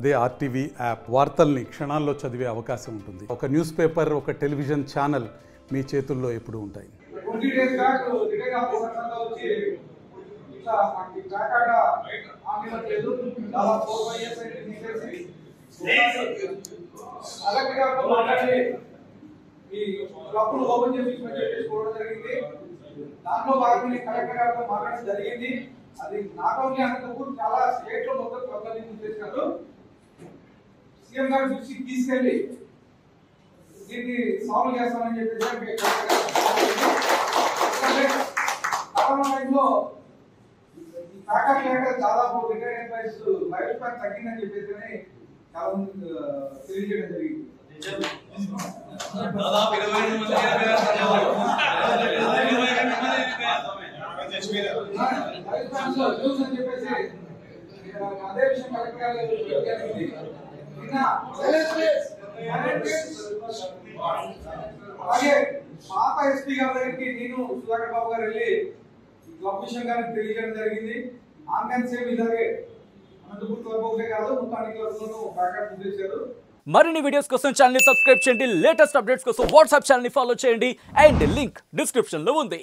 అదే RTV app వార్తల్ని క్షణాల్లో చదివే అవకాశం ఉంటుంది. ఒక న్యూస్ పేపర్, ఒక టెలివిజన్ ఛానల్ మీ చేతుల్లో ఎప్పుడూ ఉంటాయి. దాంట్లో భాగంగా కలెక్టర్ గారితో మాట్లాడడం జరిగింది. అది నాట్ ఓన్లీ అనంతపూర్, చాలా స్టేట్ లో మొత్తం క్లబ్లని చేశారు. సీఎం గారు చూసి తీసుకెళ్ళి దీన్ని సాల్వ్ చేస్తామని చెప్పేసి కరోనా టైంలో ఈ ప్యాకెట్ లేక దాదాపు రిటైర్డ్ ఎంప్లాయీస్ లైఫ్ స్పాన్ తగ్గిందని చెప్పేసి చాలా మంది తెలియజేయడం జరిగింది. దాదాపు 25 మంది అదే విషయం కలెక్టర్ అలాగే పాత ఎస్పీ గారి దగ్గరికి నేను సుధాకర్ బాబు గారు వెళ్ళి క్లబ్ విషయం గారికి తెలియజేయడం జరిగింది. ఆన్లైన్ సేమ్ ఇలాగే అనంతపూర్ క్లబ్ ఒకటే కాదు, మొత్తాన్ని క్లబ్లను బ్యాకప్ చేశారు. మరిన్ని వీడియోస్ కోసం ఛానల్ ని సబ్స్క్రైబ్ చేయండి. లేటెస్ట్ అప్డేట్స్ కోసం వాట్సాప్ ఛానల్ ని ఫాలో చేయండి. అండ్ లింక్ డిస్క్రిప్షన్ లో ఉంది.